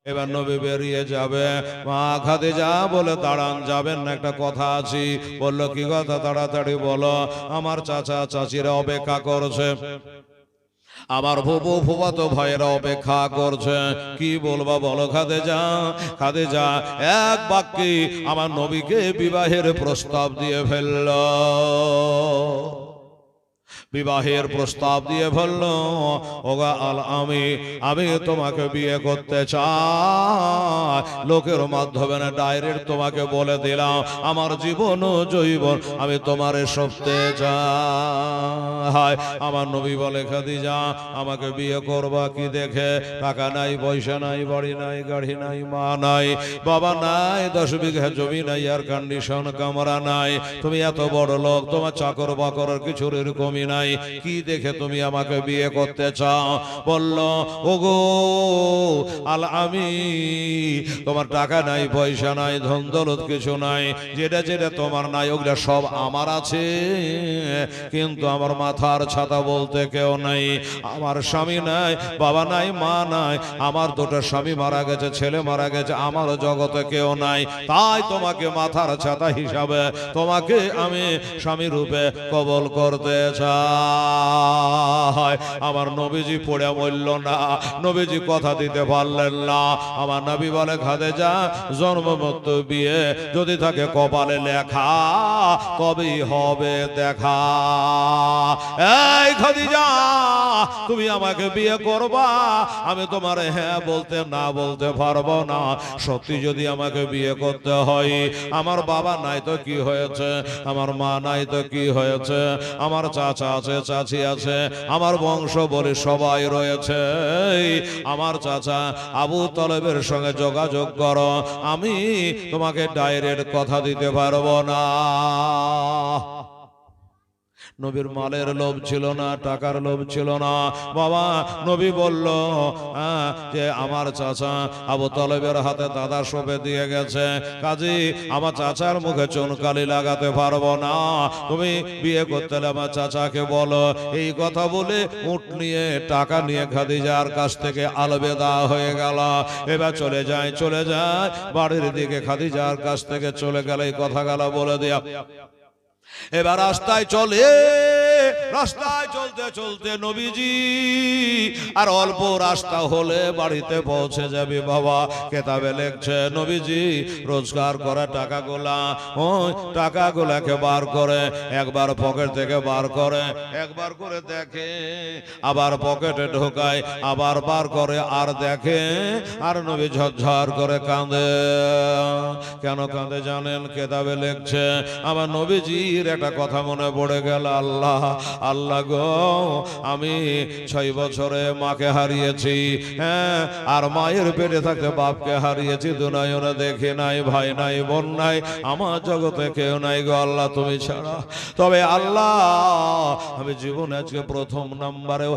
এবার নবী বেরিয়ে যাবে, মা খাদিজা বলে দাঁড়ান, যাবেন না, একটা কথা আছে। বললো কি কথা? তাড়াতাড়ি বলো। আমার চাচা চাচিরা অপেক্ষা করছে, আমার ফুফু ফুফাতো ভাইয়েরা অপেক্ষা করছে। কি বলবা বলো খাদিজা? খাদিজা এক বাক্যে আমার নবীকে বিবাহের প্রস্তাব দিয়ে ফেলল। বিবাহের প্রস্তাব দিয়ে বলল, ওগা আমি তোমাকে বিয়ে করতে চাই, লোকের মাধ্যমে না, ডাইরেক্ট তোমাকে বলে দিলাম, আমার জীবন ও জৈবন আমি তোমারে সঁপতে চাই। আমার নবী বলে, খাদিজা আমাকে বিয়ে করবা কি দেখে? টাকা নাই, পয়সা নাই, বাড়ি নাই, গাড়ি নাই, মা নাই, বাবা নাই, 10 বিঘা জমি নাই, এয়ার কন্ডিশন কামরা নাই, তুমি এত বড় লোক, তোমার চাকর বাকরের কিছুর এরকমই নাই, কি দেখে তুমি আমাকে বিয়ে করতে চাও? বলল, ওগো আমি তোমার টাকা নাই, পয়সা নাই, ধন দৌলত কিছু নাই, যেটা যেটা তোমার নাই ওগুলা সব আমার আছে, কিন্তু আমার মাথার ছাতা বলতে কেউ নাই, আমার স্বামী নাই, বাবা নাই, মা নাই, আমার 2টা স্বামী মারা গেছে, ছেলে মারা গেছে, আমার জগতে কেউ নাই, তাই তোমাকে মাথার ছাতা হিসাবে তোমাকে আমি স্বামী রূপে কবল করতে চাই। আমার নবীজি পড়ে মরল না, নবীজি কথা দিতে পারলেন না। আমার নবী বলে, খাদিজা জন্ম মৃত্যু বিয়ে যদি থাকে কপালে লেখা, তবেই হবে দেখা। এই খাদিজা তুমি আমাকে বিয়ে করবা? আমি তোমার হ্যাঁ বলতে না বলতে পারবো না। সত্যি যদি আমাকে বিয়ে করতে হয়, আমার বাবা নাই তো কি হয়েছে, আমার মা নাই তো কি হয়েছে, আমার চাচা আছে, চাচি আছে, আমার বংশ বলে সবাই রয়েছে, আমার চাচা আবু তলেবের সঙ্গে যোগাযোগ করো, আমি তোমাকে ডাইরেক্ট কথা দিতে পারবো না। নবীর মালের লোভ ছিল না, টাকার লোভ ছিল না। বাবা নবী বলল যে আমার চাচা আবু তলেবের হাতে দাদা সঁপে দিয়ে গেছে, কাজী আমার চাচার মুখে চুনকালি লাগাতে পারবো না, তুমি বিয়ে করতে হলে আমার চাচাকে বলো। এই কথা বলে উট নিয়ে টাকা নিয়ে খাদিজার কাছ থেকে আলবেদা হয়ে গেল। এবার চলে যায় বাড়ির দিকে, খাদিজার কাছ থেকে চলে গেল, এই কথা গেল বলে দিয়া। এবার রাস্তায় চলতে চলতে নবীজি আর অল্প রাস্তা হলে বাড়িতে পৌঁছে যাবে। বাবা কেতাবে লেখছে, নবীজি রোজগার করা টাকাগুলাকে বার করে, একবার পকেট থেকে বার করে, একবার করে দেখে, আবার পকেটে ঢোকায়, আবার বার করে আর দেখে, আর নবী ঝরঝর করে কাঁদে। কেন কাঁদে জানেন? কেতাবে লেখছে, আমার নবীজির একটা কথা মনে পড়ে গেল, আল্লাহ গো, আমি 6 বছরে মাকে হারিয়েছি, হ্যাঁ, আর মায়ের পেটে থাকতে বাপকে হারিয়েছি, দুনয়নে দেখি নাই, ভাই নাই, বোন নাই, আমার জগতে কেউ নাই গো আল্লাহ তুমি ছাড়া। তবে আল্লাহ আমি জীবনে আজকে প্রথম নাম্বারে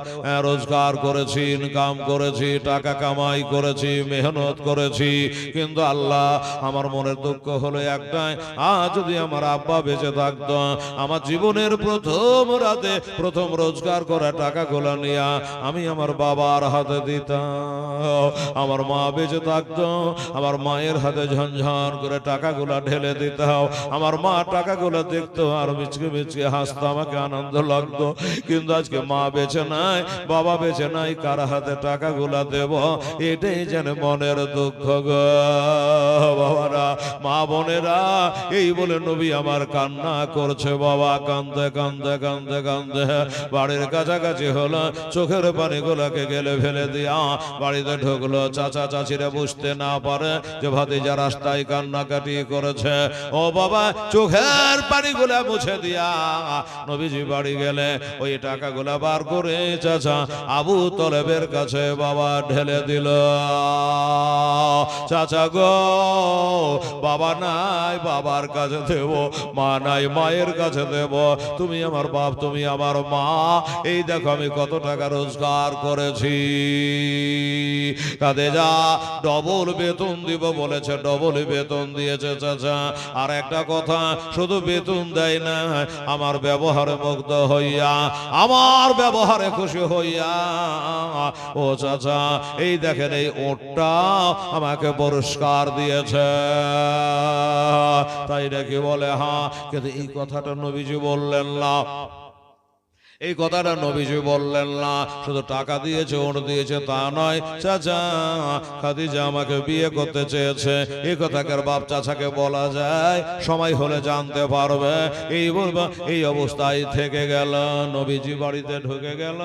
রোজগার করেছি, ইনকাম করেছি, টাকা কামাই করেছি, মেহনত করেছি, কিন্তু আল্লাহ আমার মনের দুঃখ হলো একটাই, যদি আমার আব্বা বেঁচে থাকতো, আমার জীবনের প্রথম রাতে প্রথম রোজগার করা টাকাগুলো নিয়ে আমি আমার বাবার হাতে দিতাম, আমার মা বেঁচে থাকতো, আমার মায়ের হাতে ঝনঝন করে টাকাগুলা ঢেলে দিতাম, আমার মা টাকাগুলো দেখতো আর মিচকে মিচকে হাসতো, আমাকে আনন্দ লাগতো। কিন্তু আজকে মা বেঁচে নাই, বাবা বেঁচে নাই, কার হাতে টাকাগুলা দেব, এটাই যেন মনের দুঃখ গো বাবারা, মা বোনেরা। এই বলে নবী আমার কান্না করছে, বাবা কান্দে কান্দে কান্দে কান্দে বাড়ির কাছাকাছি হলো, চোখের পানিগুলোকে গেলে ফেলে দিয়া বাড়িতে ঢুকলো। চাচা চাচিরা বুঝতে না পারে যে ভাতিজা রাস্তায় কান্নাকাটি করেছে। ও বাবা চোখের পানিগুলা মুছে দিয়া নবীজি বাড়ি গেলে ওই টাকাগুলা বার করে চাচা আবু তলেবের কাছে বাবা ঢেলে দিল। চাচা গো, বাবা নাই, বাবার কাছে দেব, মা নাই, মায়ের কাছে দেব, তুমি আমার বাপ, তুমি আমার মা, এই দেখো আমি কত টাকা রোজগার করেছি। খাদিজা ডবল বেতন দিব বলেছে, ডবল বেতন দিয়েছে চাচা। আর একটা কথা, শুধু বেতন দেয় না, আমার ব্যবহারে মুগ্ধ হইয়া, আমার ব্যবহারে খুশি হইয়া, ও চাচা এই দেখেন এই ওটটা আমাকে পুরস্কার দিয়েছে। তাই নাকি বলে? হ্যাঁ। কিন্তু এই কথাটা নবীজি বললেন না, এই কথাটা নবীজি বললেন না। শুধু টাকা দিয়েছে, ওট দিয়েছে তা নয়, চাচা খাদিজা আমাকে বিয়ে করতে চেয়েছে, এই কথাকে বাপ চাচাকে বলা যায়? সময় হলে জানতে পারবে। এই বলবো, এই অবস্থায় থেকে গেল। নবীজি বাড়িতে ঢুকে গেল,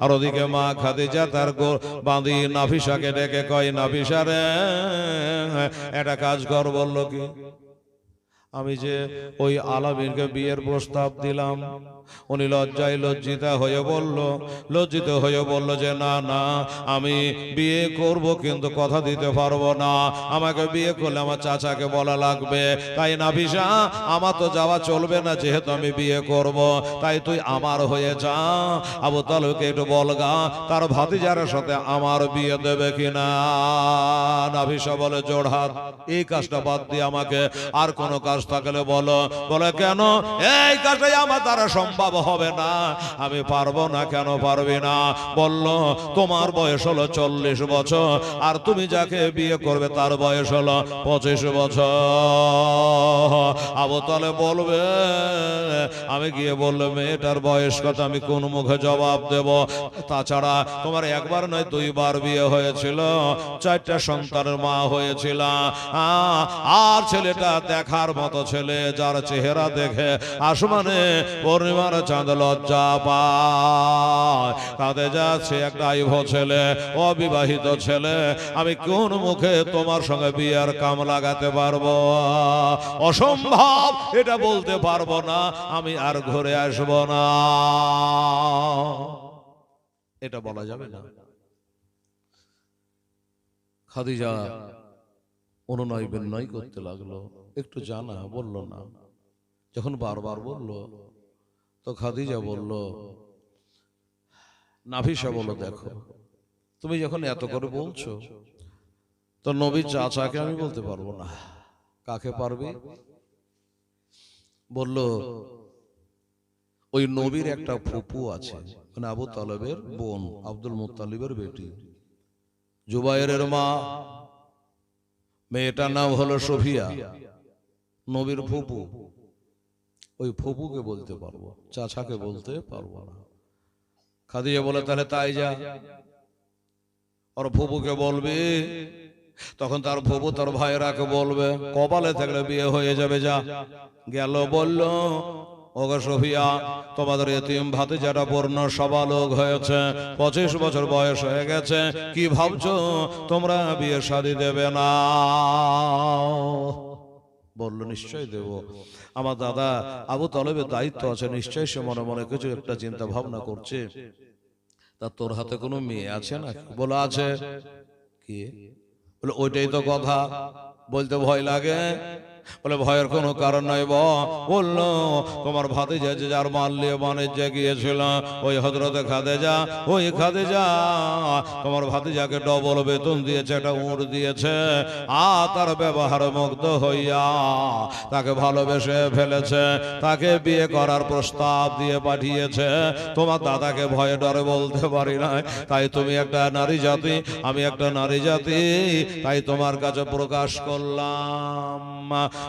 আর ওদিকে মা খাদিজা তার বাঁধি নাফিসাকে ডেকে কয়, নাফিসা রে, একটা কাজ কর। বলল কি? আমি যে ওই আলামিনকে বিয়ের প্রস্তাব দিলাম, উনি লজ্জায় লজ্জিত হয়ে বলল যে না না, আমি বিয়ে করব কিন্তু কথা দিতে পারবো না, আমাকে বিয়ে করলে আমার চাচাকে বলা লাগবে। তাই নাফিসা, আমার তো যাওয়া চলবে না, যেহেতু আমি বিয়ে করব, তাই তুই আমার হয়ে যা। আবু তালেবকে একটু বলগা তার ভাতিজার সাথে আমার বিয়ে দেবে কিনা। নাফিসা বলে, জোড় হাত, এই কাজটা বাদ দিয়ে আমাকে আর কোনো কাজ থাকলে বলো। বলে, কেন? এই কাজটাই আমার দ্বারা সম্ভব হবে না, আমি পারবো না। কেন পারবি না? বলল, তোমার বয়স হলো 40 বছর, আর তুমি যাকে বিয়ে করবে তার বয়স হলো 25 বছর। আবু তালেব বলবে, আমি গিয়ে বললো মেয়েটার বয়স কত, আমি কোন মুখে জবাব দেব? তাছাড়া তোমার একবার নয় 2 বার বিয়ে হয়েছিল, 4টা সন্তানের মা হয়েছিল, আর ছেলেটা দেখার মতো ছেলে, যার চেহারা দেখে আসমানে পূর্ণিমার চাঁদ লজ্জা পায়। কাঁদে যাচ্ছে একটা আইভ ছেলে, অবিবাহিত ছেলে, আমি কোন মুখে তোমার সঙ্গে বিয়ের কাম লাগাতে পারবো? অসম্ভব, এটা বলতে পারবো না, আমি আর ঘুরে আসবো না। এটা বলা যাবে না। খাদিজা অনুনয় বিনয় করতে লাগলো, একটু জানা বলল না। যখন বারবার বলল, তো খাদিজা বলল, নাফিসা বলো, দেখো তুমি যখন এত করে বলছো, তো নবীর চাচাকে আমি বলতে পারবো না। কাকে পারবে? বলল, ওই নবীর একটা ফুপু আছে, মানে আবু তালেবের বোন, আব্দুল মুত্তালিবের বেটি, জুবাইরের মা, মেয়েটার নাম হলো সফিয়া, নবীর ফুপু। ওই ফুপুকে বলতে পারবো, চাচাকে বলতে পারবো না। খাদিজা বলে, তাহলে তাই যা, ওর ফুপুকে বলবি। তখন তার ফুপু তার ভাইয়েরাকে বলবে, কপালে থাকলে বিয়ে হয়ে যাবে, যা। গেল, বলল, ওগো সফিয়া, তোমাদের এতিম ভাতিজাটা পূর্ণ সবালোক হয়েছে, 25 বছর বয়স হয়ে গেছে, কি ভাবছো তোমরা বিয়ে শাদী দেবে না? বলল, নিশ্চয় দেব, আমার দাদা আবু তালেবের দায়িত্ব আছে, নিশ্চয় সে মনে মনে কিছু একটা চিন্তা ভাবনা করছে। তা তোর হাতে কোনো মেয়ে আছে না? বলে, আছে। কি? বলে, ওইটাই তো কথা, বলতে ভয় লাগে। বলে, ভয়ের কোনো কারণ নাই। বললো, তোমার ভাতিজা যে যার মাল নিয়ে বাণিজ্যে গিয়েছিল, ওই হযরতে খাদিজা, ওই খাদিজা তোমার ভাতিজাকে ডবল বেতন দিয়েছে, একটা উট দিয়েছে, আর তার ব্যবহার মুগ্ধ হইয়া তাকে ভালোবেসে ফেলেছে, তাকে বিয়ে করার প্রস্তাব দিয়ে পাঠিয়েছে। তোমার দাদাকে ভয়ে ডরে বলতে পারি না, তাই তুমি একটা নারী জাতি, আমি একটা নারী জাতি, তাই তোমার কাছে প্রকাশ করলাম।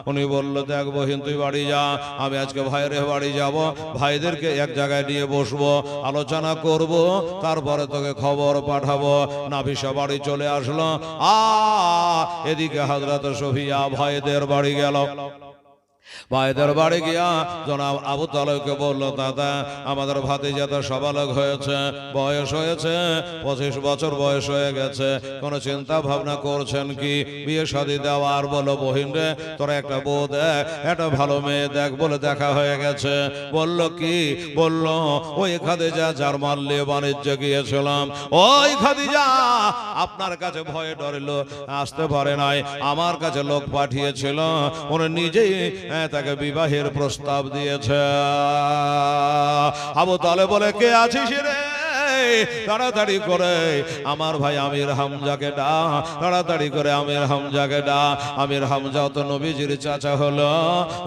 উনি বলল, দেখ বহিন, তুই বাড়ি যা, আমি আজকে ভাইয়ের বাড়ি যাব, ভাইদেরকে এক জায়গায় নিয়ে বসবো, আলোচনা করব, তারপরে তোকে খবর পাঠাবো। নাফিসা বাড়ি চলে আসলো, এদিকে হযরত সফিয়া ভাইদের বাড়ি গেল। ভাইদের বাড়ি গিয়া জনাব আবু তালেবকে বলল, দাদা আমাদের ভাতিজা তো সবালক হয়েছে, বয়স হয়েছে 25 বছর বয়স হয়ে গেছে, কোনো চিন্তা ভাবনা করছেন কি বিয়ে শাদী দেওয়ার? বলো, বহিন রে, তোরা একটা বউ দেখ, একটা ভালো মেয়ে দেখ। বলে, দেখা হয়ে গেছে। বলল, কি? বলল, ওই খাদিজা যার মাল নিয়ে বাণিজ্যে গিয়েছিলাম, ওই খাদিজা আপনার কাছে ভয়ে ডরিল, আসতে পারে নাই, আমার কাছে লোক পাঠিয়েছিল, উনি নিজেই তাকে বিবাহের প্রস্তাব দিয়েছে। আবু তালেব বলে, কে আছিস রে? তাড়াতাড়ি করে আমার ভাই আমির হামজাকে ডাক, তাড়াতাড়ি করে আমির হামজাকে ডাক। আমির হামজাও তো নবীজির চাচা হলো,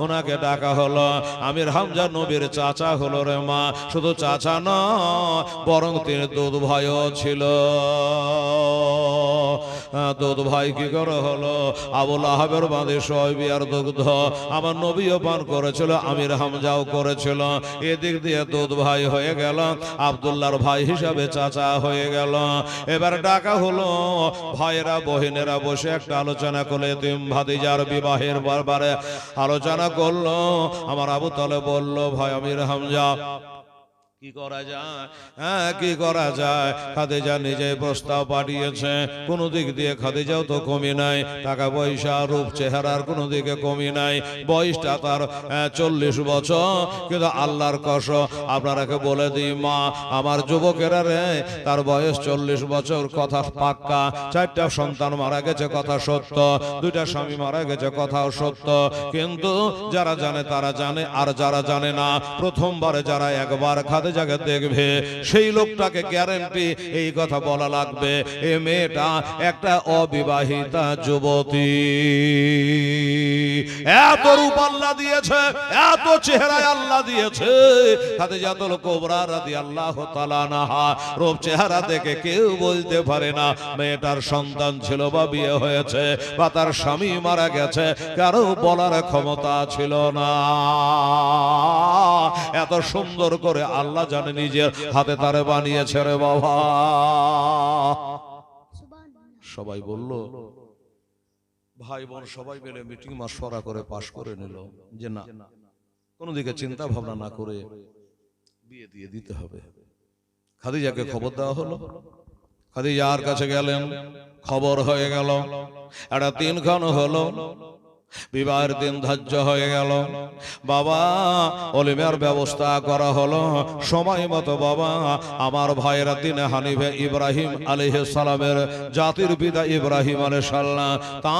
ওনাকে ডাকা হলো। আমির হামজা নবীর চাচা হলো রে মা। শুধু চাচা নয়, বরং তিনি দুধ ভাইও ছিল। দুধ ভাই কি করে হলো? আবুল আহাবের বাঁধে সয়বি আর দুগ্ধ আমার নবীও পান করেছিল, আমির হামজাও করেছিল। এদিক দিয়ে দুধ ভাই হয়ে গেল, আব্দুল্লাহর ভাই হিসাবে চাচা হয়ে গেল। এবার ডাকা হলো, ভাইয়েরা বহিনেরা বসে একটা আলোচনা করলে এতিম ভাতিজার বিবাহের ব্যাপারে আলোচনা করলো। আমার আবু তালেব বলল, ভাই আমির হামজা কি করা যায়? হ্যাঁ, কি করা যায়? খাদিজা নিজে প্রস্তাব পাঠিয়েছে। কোন দিক দিয়ে খাদিজাও তো কমি নাই, টাকা পয়সা রূপ চেহারার কোন দিকে কমি নাই। বয়সটা তার 40 বছর, কিন্তু আল্লাহর কসম আপনারাকে বলে দিই মা, আমার যুবকেরা রে, তার বয়স 40 বছর কথা পাক্কা। 4টা সন্তান মারা গেছে কথা সত্য, 2টা স্বামী মারা গেছে কথাও সত্য। কিন্তু যারা জানে তারা জানে, আর যারা জানে না, প্রথমবারে যারা একবার খাদিজা জায়গা দেখবে সেই লোকটাকে গ্যারান্টি এই কথা বলা লাগবে, এ মেয়েটা একটা অবিবাহিতা যুবতী। এত রূপ আল্লাহ দিয়েছে, এত চেহারায় আল্লাহ দিয়েছে। খাদিজাতুল কুবরা রাদিয়াল্লাহু তাআলা আনহা রূপ চেহারা দেখে কেউ বলতে পারে না মেয়েটার সন্তান ছিল বা বিয়ে হয়েছে বা তার স্বামী মারা গেছে, কারো বলার ক্ষমতা ছিল না। এত সুন্দর করে আল্লাহ জানে নিজের হাতে তারে বানিয়েছে রে বাবা। সবাই বলল, ভাই বোন সবাই মিলে মিটিং মাশওয়ারা করে পাশ করে নিল যে না, কোন দিকে চিন্তা ভাবনা না করে বিয়ে দিয়ে দিতে হবে। খাদিজাকে খবর দেওয়া হলো, খাদিজার কাছে গেলেন, খবর হয়ে গেল, একটা দিনক্ষণ হলো, বিবাহের দিন ধার্য হয়ে গেল। বাবা অলিমের ব্যবস্থা করা হলো সময় মতো। বাবা আমার ভাইয়েরা দিনে হানিফে ইব্রাহিম আলাইহিস সালামের জাতির পিতা ইব্রাহিম আলাইহিস সালাম, তা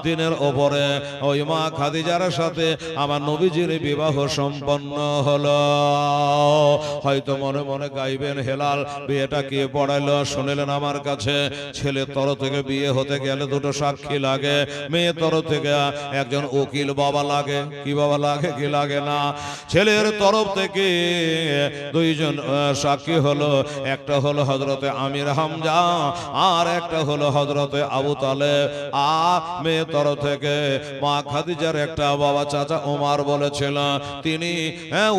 দিনের ওপরে ওই মা খাদিজার সাথে আমার নবীজির বিবাহ সম্পন্ন হলো। হয়তো মনে মনে গাইবেন, হেলাল বিয়েটা কে পড়াইলো? শুনলেন আমার কাছে, ছেলের তরফ থেকে বিয়ে হতে গেলে 2টো সাক্ষী লাগে, মেয়ের তরফ থেকে একজন উকিল বাবা লাগে। কি বাবা লাগে? কি লাগে না? ছেলের তরফ থেকে 2জন সাক্ষী হলো, একটা হলো হযরতে আমির হামজা, আর একটা হলো হযরতে আবু তালেব। আর মেয়ের তরফ থেকে মা খাদিজার একটা বাবা চাচা ওমর বলেছিল, তিনি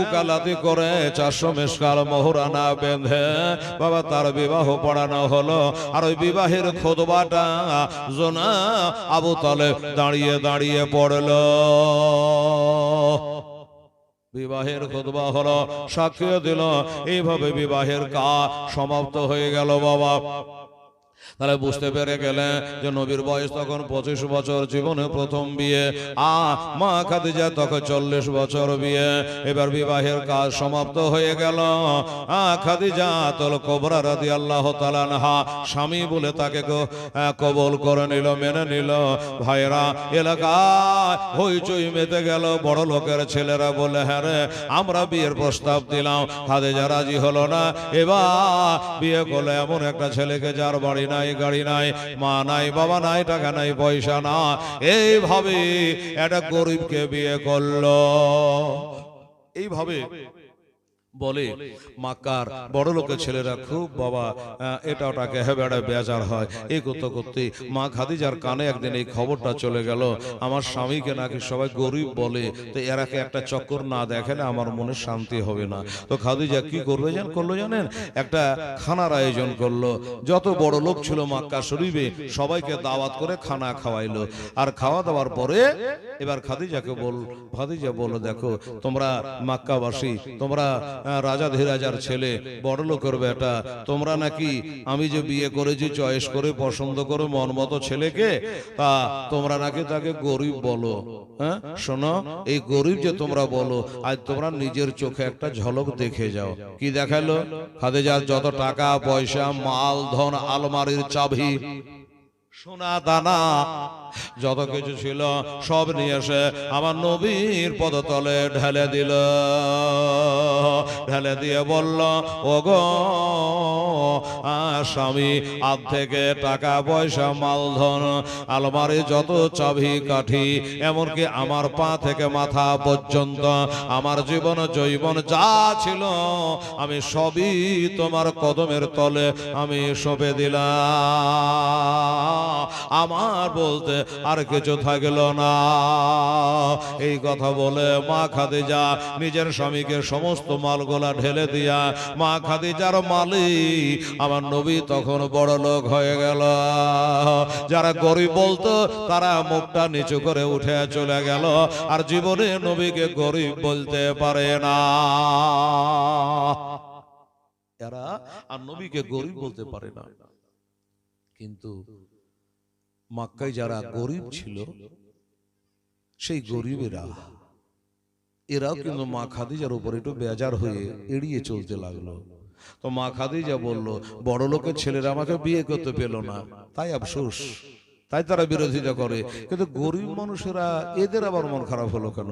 উকালাতি করে 400 মিসকাল মোহরানা বেঁধে বাবা তার বিবাহ পড়ানো হলো। আর ওই বিবাহের খুতবাটা জোনা আবু তালেব দাঁড়িয়ে দাঁড়িয়ে পড়ল। বিবাহের খুতবা হলো, সাক্ষী দিল, এইভাবে বিবাহের কাজ সমাপ্ত হয়ে গেল। বাবা তাহলে বুঝতে পেরে গেলেন যে নবীর বয়স তখন 25 বছর, জীবনে প্রথম বিয়ে। মা খাদিজা তখন 40 বছর বিয়ে। এবার বিবাহের কাজ সমাপ্ত হয়ে গেল। খাদিজাতুল কুবরা রাদিয়াল্লাহু তাআলা আনহা স্বামী বলে তাকে কবুল করে নিল, মেনে নিল। ভাইরা এলাকায় হইচই মেতে গেল। বড় লোকের ছেলেরা বলে, হ্যাঁ রে, আমরা বিয়ের প্রস্তাব দিলাম, খাদিজা রাজি হলো না। এবার বিয়ে করলে এমন একটা ছেলেকে যার বাড়ি নাই, গাড়ি নাই, মা নাই, বাবা নাই, টাকা নাই, পয়সা না, এইভাবে একটা গরিবকে বিয়ে করলো। এইভাবে বলে মাক্কার বড় লোকের ছেলেরা খুব বাবা এটা ওটাকে হেবেড়া বেজার হয়। এই করতে করতে মা খাদিজার কানে একদিন এই খবরটা চলে গেল, আমার স্বামীকে নাকি সবাই গরিব বলে, তো এরাকে একটা চক্কর না দেখেন আমার মনে শান্তি হবে না। তো খাদিজা কি করবে করলো জানেন? একটা খানার আয়োজন করলো। যত বড় লোক ছিল মক্কা শরীফে সবাইকে দাওয়াত করে খানা খাওয়াইলো। আর খাওয়া দাওয়ার পরে এবার খাদিজাকে খাদিজা বলল, দেখো তোমরা মক্কাবাসী, তোমরা রাজা ধীরাজার ছেলে, বড় লোকের বেটা, তোমরা নাকি আমি যে বিয়ে করেছি চয়েস করে পছন্দ করে মন মতো ছেলেকে, তা তোমরা নাকি তাকে গরিব বলো। হ্যাঁ শোনো, এই গরিব যে তোমরা বলো, আজ তোমরা নিজের চোখে একটা ঝলক দেখে যাও। কি দেখালো? খাদিজার যত টাকা পয়সা, মাল ধন, আলমারির চাবি সোনা দানা যত কিছু ছিল সব নিয়ে এসে আমার নবীর পদতলে ঢেলে দিল। ঢেলে দিয়ে বলল, ওগো স্বামী, আজ থেকে টাকা পয়সা মালধন আলমারি যত চাবি কাঠি এমনকি আমার পা থেকে মাথা পর্যন্ত আমার জীবন জৈবন যা ছিল আমি সবই তোমার কদমের তলে আমি সঁপে দিলাম। আমার বলতে আর কিছু থাকলো না। এই কথা বলে মা খাদিজা নিজের স্বামীকে সমস্ত মালগুলা ঢেলে দিয়া, মা খাদিজার মালিক আমার নবী তখন বড় লোক হয়ে গেল। যারা গরিব বলতো তারা মুখটা নিচু করে উঠে চলে গেল, আর জীবনে নবীকে গরিব বলতে পারে না। এরা আর নবীকে গরিব বলতে পারে না। কিন্তু মক্কায় যারা গরিব ছিল সেই গরিবেরা এরাও কিন্তু মা খাদিজার উপর একটু বেজার হয়ে এড়িয়ে চলতে লাগলো। তো মা খাদিজা বলল, বড় লোকের ছেলেরা আমাকে বিয়ে করতে পেল না, তাই আফসোস, তাই তারা বিরোধিতা করে। কিন্তু গরিব মানুষেরা এদের আবার মন খারাপ হলো কেন?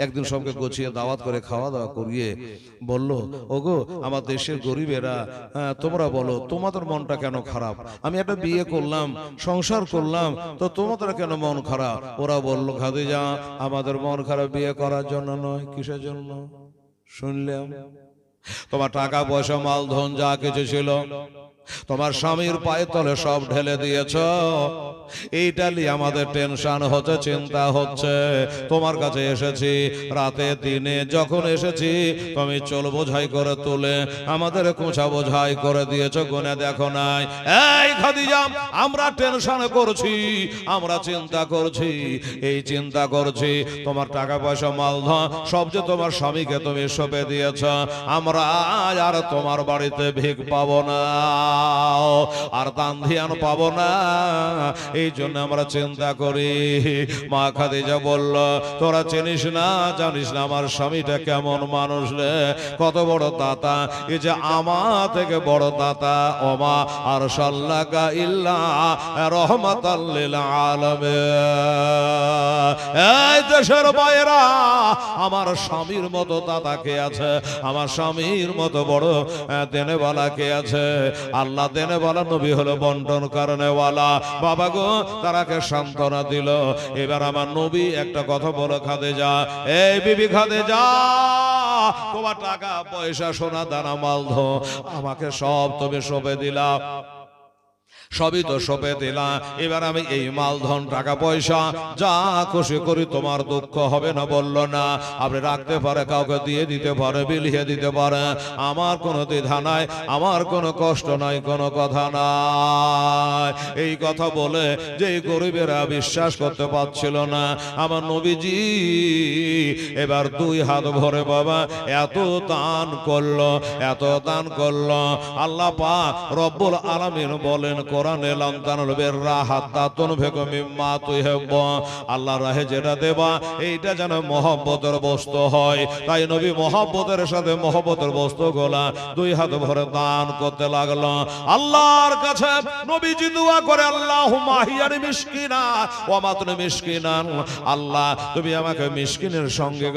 একদিন সবকে গুছিয়ে দাওয়াত করে খাওয়া দাওয়া করিয়ে বলল, ওগো আমার দেশের গরিবেরা, তোমরা বলো তোমাদের মনটা কেন খারাপ? আমি একটা বিয়ে করলাম, সংসার করলাম, তো তোমাদের কেন মন খারাপ? ওরা বলল, খাদিজা আমাদের মন খারাপ বিয়ে করার জন্য নয়। কিসের জন্য? শুনলাম তোমার টাকা পয়সা মালধন যা কিছু ছিল তোমার স্বামীর পায়ের তলে সব ঢেলে দিয়েছ। এইটা নিয়ে আমাদের টেনশন হচ্ছে, চিন্তা হচ্ছে। তোমার কাছে এসেছি রাতে দিনে, যখন এসেছি তুমি চোল বোঝাই করে তুলে আমাদের কোঁচা বোঝাই করে দিয়েছ, গুনে দেখো নাই। এই খাদিজা, আমরা টেনশন করছি, আমরা চিন্তা করছি, এই চিন্তা করছি তোমার টাকা পয়সা মালধন সব যে তোমার স্বামীকে তুমি সঁপে দিয়েছ, আমরা আর তোমার বাড়িতে ভিক পাবো না, আর দান ধ্যান পাবো না, এই জন্য আমরা চিন্তা করি। মা খাদিজা বলল, তোরা চিনিস না, জানিস না আমার স্বামীটা কেমন মানুষ রে, কত বড় দাতা, এই যে আমা থেকে বড় দাতা, ওমা আর সাল্লাকা ইল্লা রহমাতাল লিল আলামিন। এই দেশের বাইরা, আমার স্বামীর মতো দাতা কে আছে? আমার স্বামীর মতো বড় দেনেওয়ালা কে আছে? আল্লাহ দেনেওয়ালা, নবী হলো বন্টন কারণেওয়ালা। বাবা গো, তারাকে সান্ত্বনা দিল। এবার আমার নবী একটা কথা বলে, খাদিজা, এই বিবি খাদিজা, তোমার টাকা পয়সা সোনা দানা মালধন আমাকে সব তুমি সঁপে দিলা, সবই তো সঁপে দিলাম। এবার আমি এই মালধন টাকা পয়সা যা খুশি করি, তোমার দুঃখ হবে না বলল না। আপনি রাখতে পারে, কাউকে দিয়ে দিতে পারে, বিলিয়ে দিতে পারে, আমার কোনো দ্বিধা নাই, আমার কোনো কষ্ট নাই, কোনো কথা নাই। এই কথা বলে যে গরিবেরা বিশ্বাস করতে পারছিল না, আমার নবীজি এবার দুই হাত ভরে বাবা এত দান করলো, এত দান করলো। আল্লাহ পাক রব্বুল আলামিন বলেন কোরআনে, লান তানালুল বিররা হাত্তা তুনফিকু মিম্মা তুহিব্বুন, আল্লাহর রাহে যেটা দেবা এইটা যেন মহব্বতের বস্তু হয়। তাই নবী মহব্বতের সাথে মহব্বতের বস্তুগুলা দুই হাত ভরে দান করতে লাগলো। আল্লাহর কাছে নবীজি দোয়া করে, আল্লাহুম্মা হিয়ানি মিসকিনা ওয়া মাতনি মিসকিনান, আল্লাহ তুমি আমাকে মিসকিনের সঙ্গে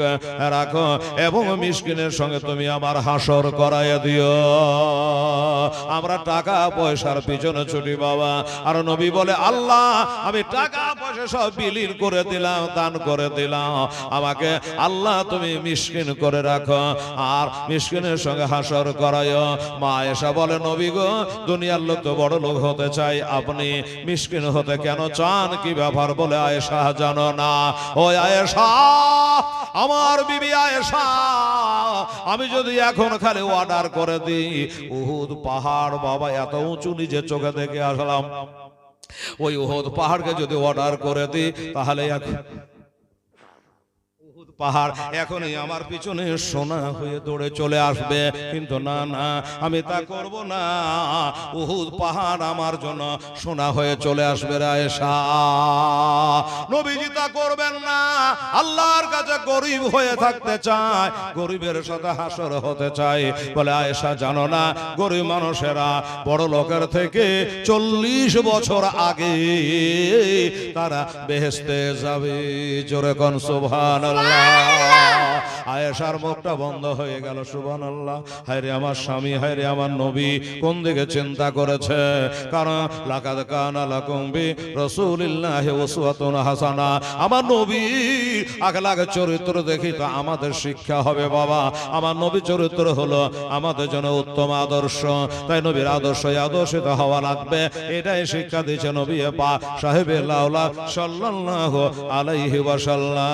রাখো এবং মিসকিনের সঙ্গে তুমি আমার হাসর করাইয়া দিও। আমরা টাকা পয়সার পিছনে ছুটি বাবা, আর নবী বলে, আল্লাহ আমি টাকা পয়সা সব বিলীন করে দিলাম, দান করে দিলাম, আমাকে আল্লাহ তুমি মিসকিন করে রাখো আর মিসকিনের সঙ্গে হাসর করায়ও। মা আয়েশা বলে, নবী গো, দুনিয়ার লোক তো বড় লোক হতে চাই, আপনি মিসকিন হতে কেন চান? কি ব্যাপার? বলে, আয়েশা জানো না? ও আয়েশা, আমার বিবি আয়েশা, আমি যদি এখন খালি অর্ডার করে দিই, উহুদ পাহাড় বাবা এত উঁচু নিজের চোখে দেখে আসলাম, ওই উহুদ পাহাড়কে যদি অর্ডার করে দিই, তাহলে উহুদ পাহাড় এখনই আমার পিছনে সোনা হয়ে দৌড়ে চলে আসবে, কিন্তু না না, আমি তা করব না। উহুদ পাহাড় আমার জন্য সোনা হয়ে চলে আসবে রে আয়েশা। নবীজি তা করবেন না। আল্লাহর কাছে গরিব হয়ে থাকতে চায়, গরিবের সাথে হাসর হতে চায়। বলে আয়েশা জানো না, গরিব মানুষেরা বড় লোকের থেকে 40 বছর আগে তারা বেহেশতে যাবে। জোরে কোন সুবহানাল্লাহ। আয়েশার মুখটা বন্ধ হয়ে গেল। সুবহানাল্লাহ। হায়রে আমার স্বামী, হায়রে আমার নবী কোন দিকে চিন্তা করেছে। কারণ লাকাদ কানা লাকুম বি রাসূলিল্লাহি উসওয়াতুন হাসানা, আমার নবী আখলাক চরিত্র দেখি তো আমাদের শিক্ষা হবে বাবা। আমার নবী চরিত্র হলো আমাদের জন্য উত্তম আদর্শ, তাই নবীর আদর্শিত হওয়া লাগবে। এটাই শিক্ষা দিয়েছে নবী পাক সাহেবে লাউলা সাল্লাল্লাহু আলাইহি ওয়াসাল্লাম।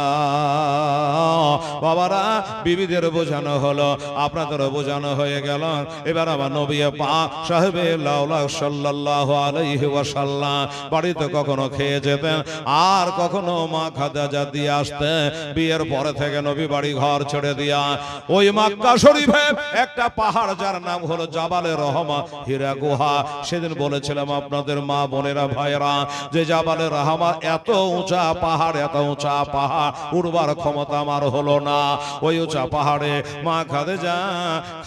বাবারা, বিবিদের বোঝানো হলো, আপনাদেরও বোঝানো হয়ে গেল। এবার আমার নবী পাক সাহেবে লাউলা সাল্লাল্লাহু আলাইহি ওয়াসাল্লাম বাড়িতে কখনো খেয়ে যেতেন, আর কখনো মা খাদিজা দিয়ে আসতেন। বিয়ের পরে থেকে নবী বাড়ি ঘর ছেড়ে দিয়া ওই মক্কা শরীফে একটা পাহাড়, যার নাম হলো জাবালে রহমা, হীরা গুহা। সেদিন বলেছিলাম আপনাদের মা বোনেরা ভাইরা যে জাবালে রহমা এত উঁচা পাহাড়, এত উঁচা পাহাড় উড়বার ক্ষমতা আমার হলো না। ওই উঁচা পাহাড়ে মা খাদিজা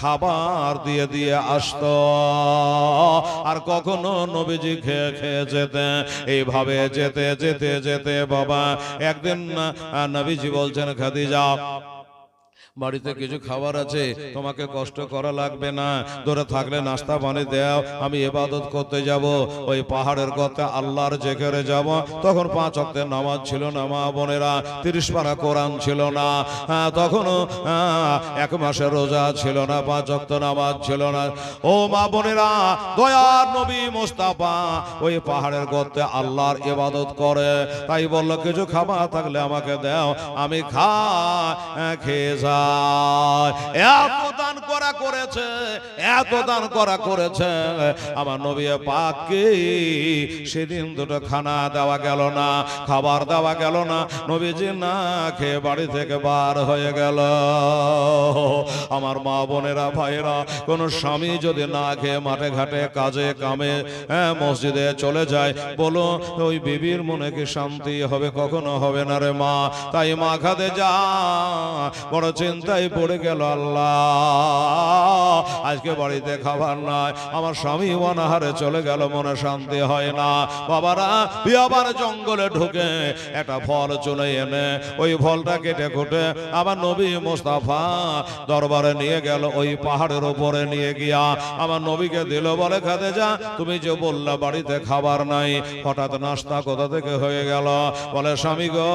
খাবার দিয়ে দিয়ে আসতো, আর কখনো নবীজি খেয়ে খেয়ে যেতে। এইভাবে যেতে যেতে যেতে বাবা একদিন নবীজি বলছেন, খাদিজা বাড়িতে কিছু খাবার আছে, তোমাকে কষ্ট করা লাগবে না, ধরে থাকলে নাস্তা পানি দাও, আমি ইবাদত করতে যাব। ওই পাহাড়ের কথা আল্লাহর জিকিরে যাব। তখন 5 ওয়াক্তের নামাজ ছিল না মা বোনেরা, 30 পারা কোরআন ছিল না, তখনও 1 মাসের রোজা ছিল না, 5 ওয়াক্ত নামাজ ছিল না। ও মা বোনেরা, দয়ার নবী মুস্তাফা ওই পাহাড়ের গর্তে আল্লাহর ইবাদত করে। তাই বলল কিছু খাবার থাকলে আমাকে দাও, আমি খেয়ে যা। এত দান করা করেছে, এত দান করা করেছে আমার নবী পাককে। সেদিন দুটো খানা দেওয়া গেল না, খাবার দেওয়া গেল না। নবীজি না খেয়ে বাড়ি থেকে বার হয়ে গেল। আমার মা বোনেরা ভাইরা, কোন স্বামী যদি না খেয়ে মাঠে ঘাটে কাজে কামে মসজিদে চলে যায়, বলো ওই বিবির মনে কি শান্তি হবে? কখনো হবে না রে মা। তাই মা খাদিজা বড় চিন্তায় পড়ে গেল, আল্লাহ আজকে বাড়িতে খাবার নাই, আমার স্বামী অনাহারে চলে গেল, মনে শান্তি হয় না। বাবারা, আবার জঙ্গলে ঢুকে একটা ফল চলে এনে ওই ফলটা কেটে কুটে আমার নবী মুস্তাফা দরবারে নিয়ে গেল। ওই পাহাড়ের উপরে নিয়ে গিয়া আমার নবীকে দিল। বলে খাদিজা, তুমি যে বললা বাড়িতে খাবার নাই, হঠাৎ নাস্তা কোথা থেকে হয়ে গেল? বলে স্বামী গো,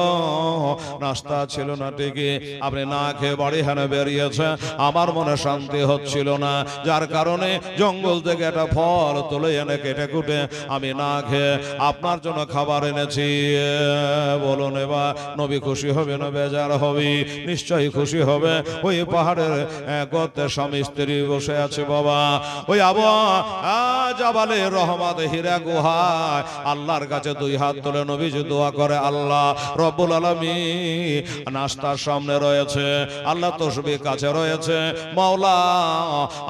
নাস্তা ছিল না ঠিকই, আপনি না খেয়ে বাড়ি হেনে বেরিয়েছে, আমার মনে শান্তি হচ্ছিল না, যার কারণে জঙ্গল থেকে একটা ফল তুলে এনে কেটে কুটে আমি না খেয়ে আপনার জন্য খাবার এনেছি। বলুন এবার নবী খুশি হবে না বেজার হবে? নিশ্চয়ই খুশি হবে। ওই পাহাড়ের গর্তে স্বামী স্ত্রী বসে আছে বাবা। ওই জাবালে রহমত হীরা গুহায় আল্লাহর কাছে 2 হাত তুলে নবীজি দোয়া করে, আল্লাহ রব্বুল আলামিন নাস্তার সামনে রয়েছে, আল্লাহ তসবিহ কাছে রয়েছে, মাওলা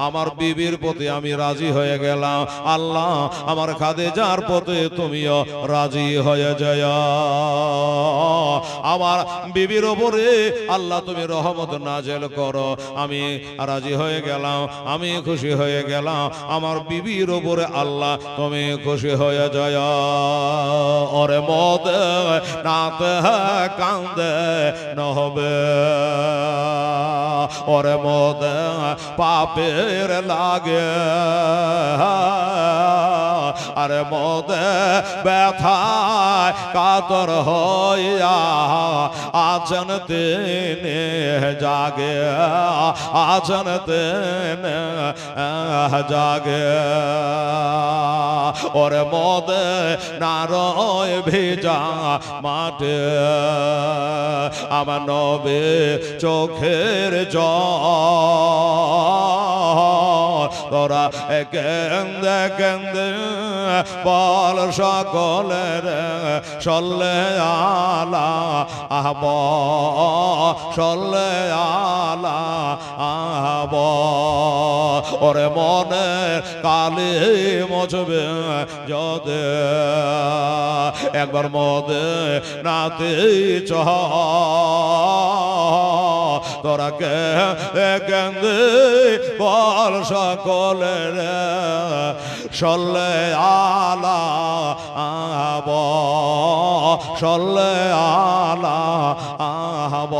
আমার বিবির প্রতি আমি রাজি হয়ে গেলাম, আল্লাহ আমার খাদিজার প্রতি তুমিও রাজি হয়ে যায়। আমার বিবির উপরে আল্লাহ তুমি রহমত নাযিল করো, আমি রাজি হয়ে গেলাম, আমি খুশি হয়ে গেলাম, আমার বিবির উপরে আল্লাহ তুমি খুশি হয়ে যায়। ওরে মদে নাতে কান্দে নহবে, ওরে মদে পাপের লাগে, আরে মদে ব্যথায় কাতর হইয়া আছেন তিনি জাগে, আছেন তিনি জাগে। ওরে মদে নারয় ভেজা মাঠে আমার নবী চোখের জল তোরা কেন্দে কেন্দে বল সকলের সল্লে আলা আহব সল্লে আলা আহব ওরে মনের কালি মজবে যদে একবার মদে নাতে চহ তোরা কেন্দে বল সকলের সল্লে আলা আহব সল্লে আলা আহব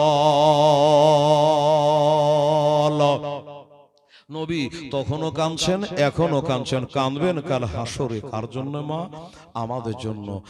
নবী তখনও কাঁদছেন এখনো কাঁদছেন কাঁদবেন কাল হাসরে কার জন্য মা আমাদের জন্য